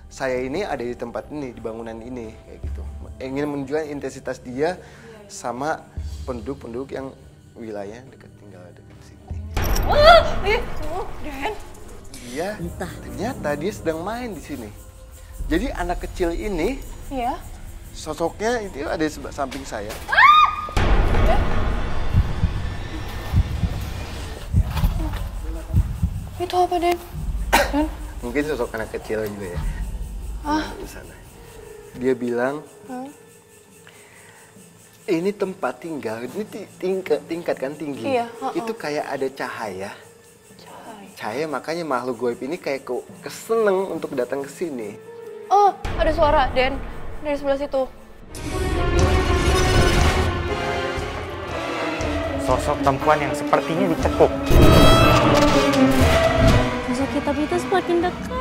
saya ini ada di tempat ini, di bangunan ini kayak gitu. Ingin menunjukkan intensitas dia sama penduduk-penduduk yang wilayah dekat tinggal dekat sini. Dan. Dia ternyata dia sedang main di sini. Jadi anak kecil ini, Iya. sosoknya itu ada di samping saya. Itu apa, Den? Dan? Mungkin sosok anak kecil juga ya. Di sana. Dia bilang, ini tempat tinggal, ini tingkat kan tinggi. Iya, Itu kayak ada cahaya. Cahaya makanya makhluk goib ini kayak keseneng untuk datang ke sini. Oh, ada suara, Den. Dari sebelah situ. Sosok perempuan yang sepertinya dicekuk. Sosok hitam itu semakin dekat.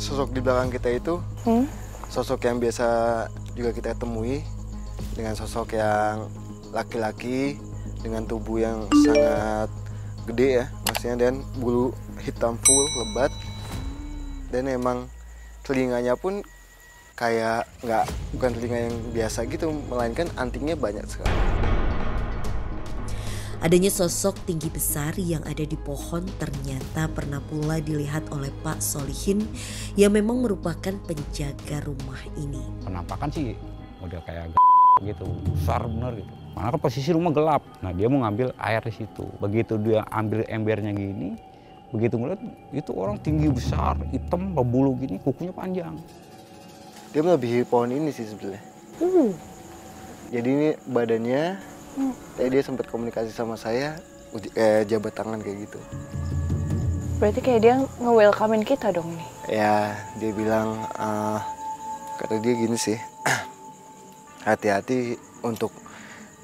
Sosok di belakang kita itu, sosok yang biasa juga kita temui, dengan sosok yang laki-laki, dengan tubuh yang sangat gede ya, maksudnya, dan bulu hitam full, lebat, dan emang telinganya pun kayak bukan telinga yang biasa gitu, melainkan antingnya banyak sekali. Adanya sosok tinggi besar yang ada di pohon ternyata pernah pula dilihat oleh Pak Solihin yang memang merupakan penjaga rumah ini. Penampakan sih model kayak gitu, besar bener gitu. Karena kan posisi rumah gelap, nah dia mau ngambil air di situ. Begitu dia ambil embernya gini, begitu ngeliat itu orang tinggi besar, hitam, berbulu gini, kukunya panjang. Dia melebihi pohon ini sih sebenarnya. Jadi ini badannya, tadi dia sempat komunikasi sama saya, jabat tangan kayak gitu. Berarti kayak dia nge-welcome-in kita dong nih. Ya, dia bilang, kata dia gini sih, hati-hati untuk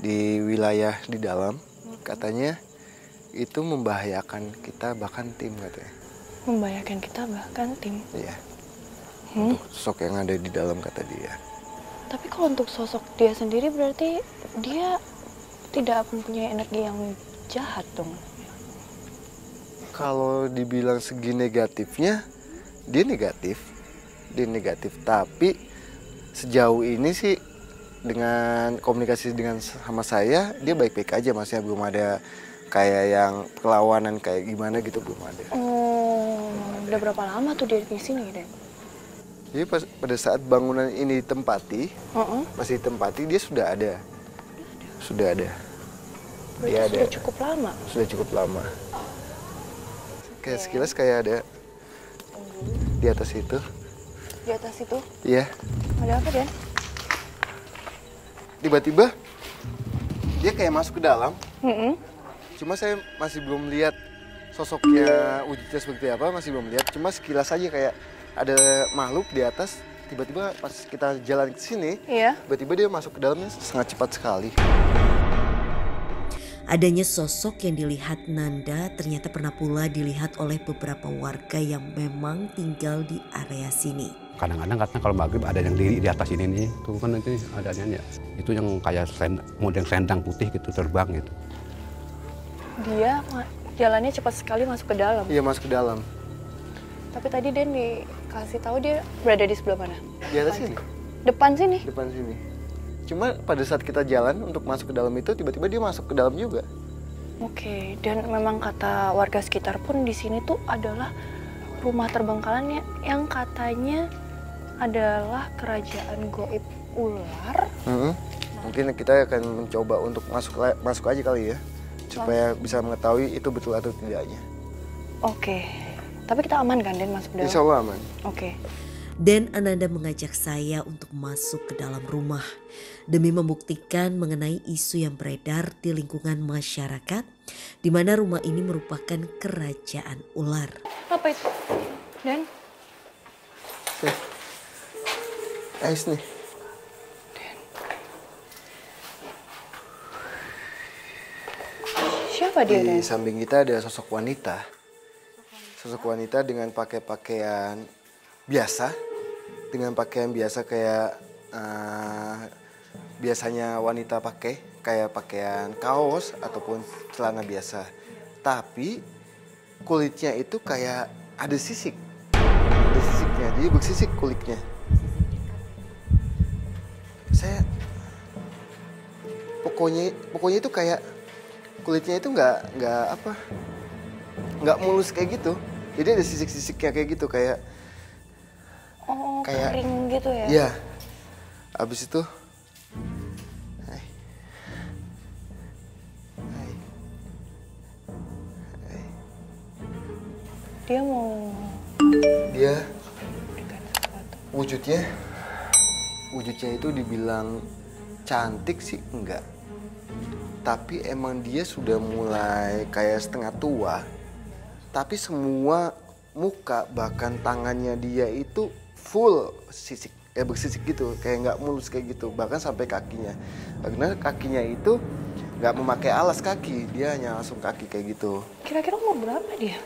di wilayah di dalam, katanya itu membahayakan kita bahkan tim katanya. Membahayakan kita bahkan tim. Iya. Untuk sosok yang ada di dalam kata dia. Tapi kalau untuk sosok dia sendiri berarti dia tidak mempunyai energi yang jahat dong. Kalau dibilang segi negatifnya, dia negatif. Dia negatif, tapi sejauh ini sih dengan komunikasi dengan sama saya, dia baik-baik aja, maksudnya belum ada kayak yang perlawanan kayak gimana gitu, belum ada. Oh, udah berapa lama tuh dia di sini, Den? Jadi pada saat bangunan ini ditempati, masih ditempati, dia sudah ada. Sudah ada. Berarti Dia sudah ada. cukup lama. Sudah cukup lama. Kayak sekilas kayak ada di atas itu. Di atas itu Iya. ada apa, Den? Tiba-tiba dia kayak masuk ke dalam. Cuma saya masih belum lihat sosoknya wujudnya seperti apa, masih belum lihat. Cuma sekilas aja kayak ada makhluk di atas. Tiba-tiba pas kita jalan ke sini, tiba-tiba dia masuk ke dalamnya sangat cepat sekali. Adanya sosok yang dilihat Nanda ternyata pernah pula dilihat oleh beberapa warga yang memang tinggal di area sini. Kadang-kadang katanya kalau maghrib ada yang diri di atas ini nih, itu kan nanti adanya ya. Itu yang kayak model selendang putih gitu terbang gitu. Dia jalannya cepat sekali masuk ke dalam. Iya, masuk ke dalam. Tapi tadi Den dikasih tahu dia berada di sebelah mana? Di atas sini. Depan sini? Depan sini. Cuma pada saat kita jalan untuk masuk ke dalam itu, tiba-tiba dia masuk ke dalam juga. Oke, dan memang kata warga sekitar pun di sini tuh adalah rumah terbengkalai yang katanya adalah kerajaan goib ular. Mungkin kita akan mencoba untuk masuk aja kali ya, supaya bisa mengetahui itu betul atau tidaknya. Oke, tapi kita aman kan Den masuk dalam? Insya Allah aman. Oke. Dan Ananda mengajak saya untuk masuk ke dalam rumah demi membuktikan mengenai isu yang beredar di lingkungan masyarakat di mana rumah ini merupakan kerajaan ular. Apa itu? Den? Ais nih. Siapa dia, Den? Di samping kita ada sosok wanita. Sosok wanita dengan pakai pakaian biasa. Dengan pakaian biasa kayak biasanya wanita pakai. Kayak pakaian kaos ataupun celana biasa. Tapi kulitnya itu kayak ada sisiknya, jadi bersisik kulitnya. Saya pokoknya itu kayak kulitnya itu nggak mulus kayak gitu. Jadi ada sisik-sisiknya kayak gitu, kayak kering gitu ya? Iya. Abis itu, hai. Dia mau wujudnya itu dibilang cantik sih enggak, tapi emang dia sudah mulai kayak setengah tua, tapi semua muka bahkan tangannya dia itu full sisik, bersisik gitu, kayak nggak mulus kayak gitu, bahkan sampai kakinya, karena kakinya itu nggak memakai alas kaki, dia hanya langsung kaki kayak gitu. Kira-kira umur berapa dia?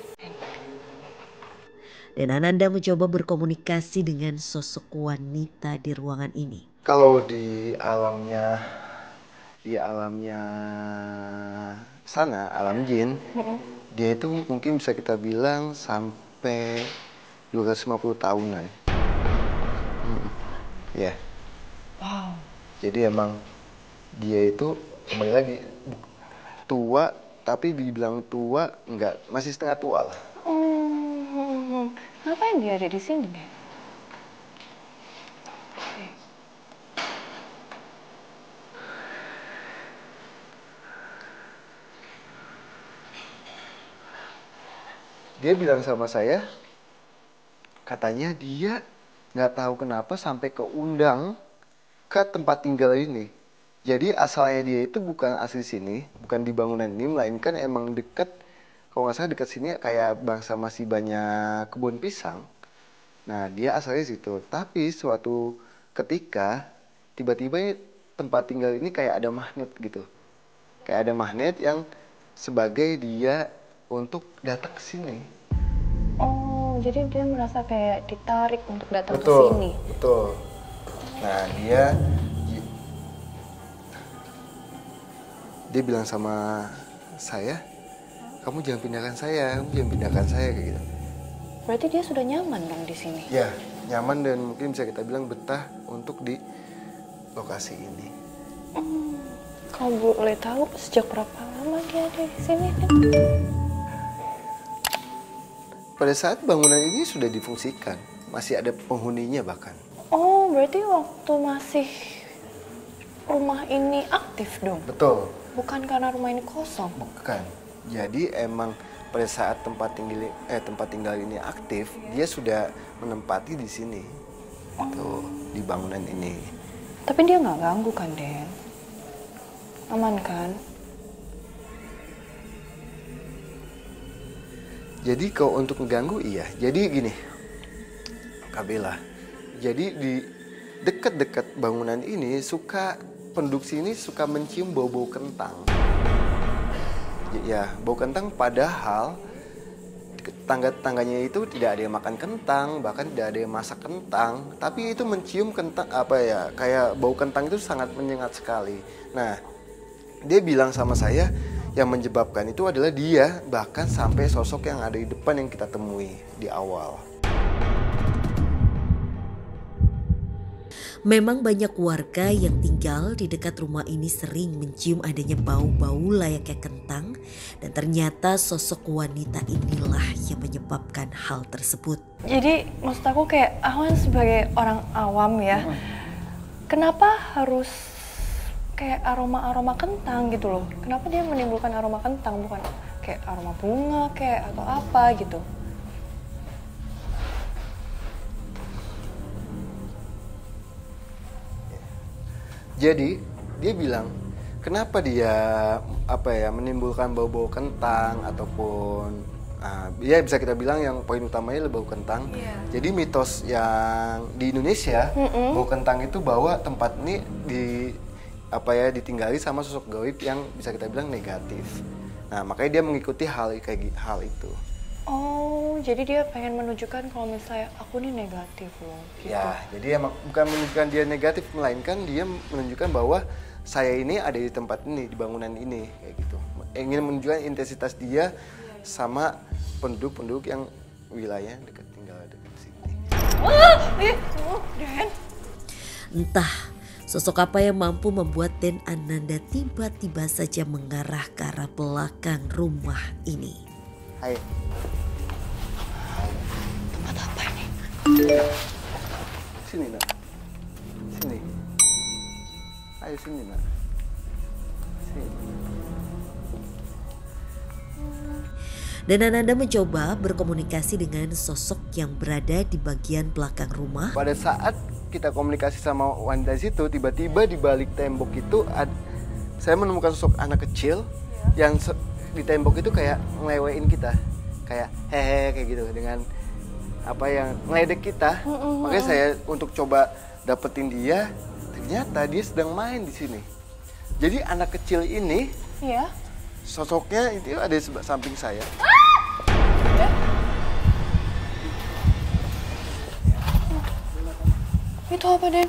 Dan Ananda mencoba berkomunikasi dengan sosok wanita di ruangan ini. Kalau di alamnya sana, alam jin, dia itu mungkin bisa kita bilang sampai 250 tahunan. Ya. Wow. Jadi emang dia itu kembali lagi tua, tapi dibilang tua enggak, masih setengah tua lah. Ngapain dia ada di sini? Dia bilang sama saya, katanya dia nggak tahu kenapa sampai keundang ke tempat tinggal ini. Jadi asalnya dia itu bukan asli sini, bukan di bangunan ini, melainkan emang dekat, kalau nggak salah dekat sini kayak bangsa masih banyak kebun pisang. Nah dia asalnya situ, tapi suatu ketika tiba-tiba tempat tinggal ini kayak ada magnet gitu. Kayak ada magnet yang sebagai dia untuk datang ke sini. Oh, jadi dia merasa kayak ditarik untuk datang ke Betul, sini. betul. Nah dia bilang sama saya, kamu jangan pindahkan saya kayak gitu. Berarti dia sudah nyaman dong di sini? Ya, nyaman dan mungkin bisa kita bilang betah untuk di lokasi ini. Kalau boleh tahu sejak berapa lama dia ada di sini? Pada saat bangunan ini sudah difungsikan, masih ada penghuninya bahkan. Oh, berarti waktu masih rumah ini aktif dong? Betul. Bukan karena rumah ini kosong? Bukan. Jadi emang pada saat tempat tinggal ini aktif, dia sudah menempati di sini. Tuh, di bangunan ini. Tapi dia nggak ganggu kan, Den? Aman kan? Jadi kalau untuk mengganggu iya. Jadi gini, Kak Bella. Jadi di dekat-dekat bangunan ini penduduk sini suka mencium bau-bau kentang. Ya, bau kentang padahal tangga-tangganya itu tidak ada yang makan kentang, bahkan tidak ada yang masak kentang, tapi itu mencium kentang kayak bau kentang itu sangat menyengat sekali. Nah, dia bilang sama saya yang menyebabkan itu adalah dia, bahkan sampai sosok yang ada di depan yang kita temui di awal. Memang banyak warga yang tinggal di dekat rumah ini sering mencium adanya bau-bau layaknya kentang, dan ternyata sosok wanita inilah yang menyebabkan hal tersebut. Jadi maksud aku kayak Ahwan sebagai orang awam ya, kenapa harus kayak aroma-aroma kentang gitu loh? Kenapa dia menimbulkan aroma kentang, bukan kayak aroma bunga kayak atau apa gitu? Jadi dia bilang, kenapa dia menimbulkan bau-bau kentang ataupun ya bisa kita bilang yang poin utamanya adalah bau kentang. Jadi mitos yang di Indonesia bau kentang itu bahwa tempat ini ditinggali sama sosok gaib yang bisa kita bilang negatif. Nah makanya dia mengikuti hal itu. Oh, jadi dia pengen menunjukkan kalau misalnya aku nih negatif loh. Gitu. Ya, jadi emang bukan menunjukkan dia negatif, melainkan dia menunjukkan bahwa saya ini ada di tempat ini, di bangunan ini, kayak gitu. Ingin menunjukkan intensitas dia sama penduduk yang wilayah dekat tinggal dekat sini. Den. Entah sosok apa yang mampu membuat Den Ananda tiba-tiba saja mengarah ke arah belakang rumah ini. Hai. Tempat apa ini? Sini nak. Sini. Ayo sini nak. Sini. Dan Ananda mencoba berkomunikasi dengan sosok yang berada di bagian belakang rumah. Pada saat kita komunikasi sama wanita situ, tiba-tiba di balik tembok itu saya menemukan sosok anak kecil yang di tembok itu kayak ngelewain kita, kayak hehe kayak gitu dengan apa yang ngeledek kita. Makanya saya untuk coba dapetin dia, ternyata dia sedang main di sini. Jadi anak kecil ini, Iya. sosoknya itu ada di samping saya. Itu apa, Den?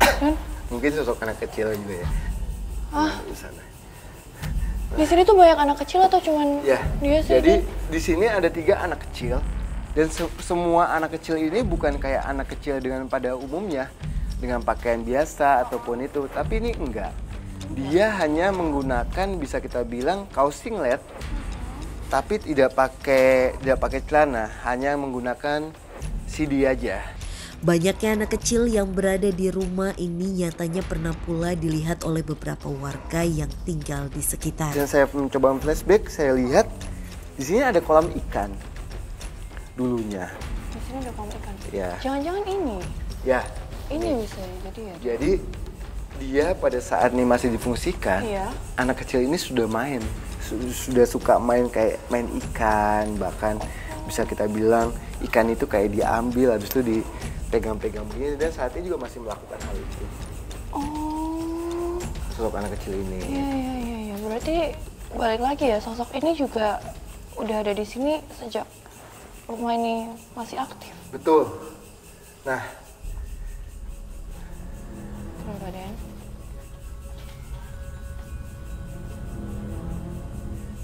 Den, Mungkin sosok anak kecil juga ya. Di sana. di sini tuh banyak anak kecil atau cuman Ya, dia sih? jadi di sini ada 3 anak kecil dan semua anak kecil ini bukan kayak anak kecil dengan pada umumnya dengan pakaian biasa ataupun itu, tapi ini enggak. Dia hanya menggunakan bisa kita bilang kaos singlet, tapi tidak pakai celana, hanya menggunakan CD aja. Banyaknya anak kecil yang berada di rumah ini nyatanya pernah pula dilihat oleh beberapa warga yang tinggal di sekitar. Dan saya mencoba flashback, saya lihat di sini ada kolam ikan dulunya. Di sini ada kolam ikan. Ya. Jangan-jangan ini. Ya, Ini bisa jadi ya. jadi dia pada saat ini masih difungsikan, Iya. anak kecil ini sudah main, sudah suka main kayak main ikan, bahkan bisa kita bilang ikan itu kayak diambil habis itu dipegang-pegang begini, dan saat ini juga masih melakukan hal itu. Oh. Sosok anak kecil ini. Iya. Berarti balik lagi ya, sosok ini juga udah ada di sini sejak rumah ini masih aktif. Betul. Nah, Kenapa, Den?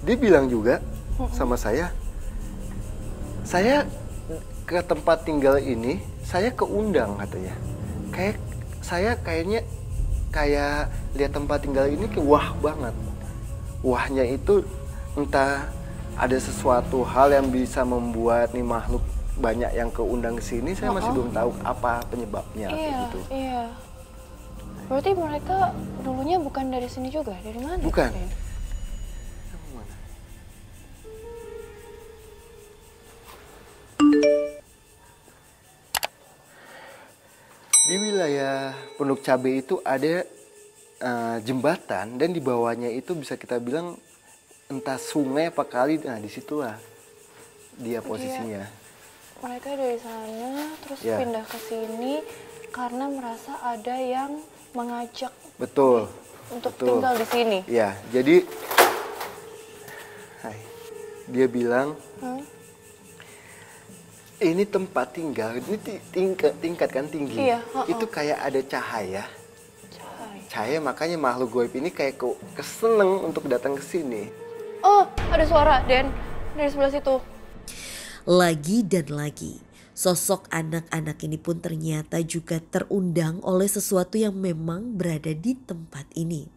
dia bilang juga sama saya ke tempat tinggal ini, saya keundang katanya. Kayak saya kayaknya kayak lihat tempat tinggal ini kayak wah banget. Wahnya itu entah ada sesuatu hal yang bisa membuat nih makhluk banyak yang keundang ke sini, saya masih belum tahu apa penyebabnya kayak Iya, gitu. iya. Berarti mereka dulunya bukan dari sini juga, dari mana? Bukan. Den? Di wilayah Pondok Cabe itu ada jembatan, dan di bawahnya itu bisa kita bilang entah sungai apa kali. Nah, disitulah dia posisinya. Mereka dari sana terus Ya. pindah ke sini karena merasa ada yang mengajak Betul. untuk betul. tinggal di sini. Ya, jadi dia bilang ini tempat tinggal, ini tingkat kan tinggi. Iya, Itu kayak ada cahaya. Cahaya. Cahaya, makanya makhluk goib ini kayak keseneng untuk datang ke sini. Oh, ada suara, Den, dari sebelah situ. Lagi dan lagi, sosok anak-anak ini pun ternyata juga terundang oleh sesuatu yang memang berada di tempat ini.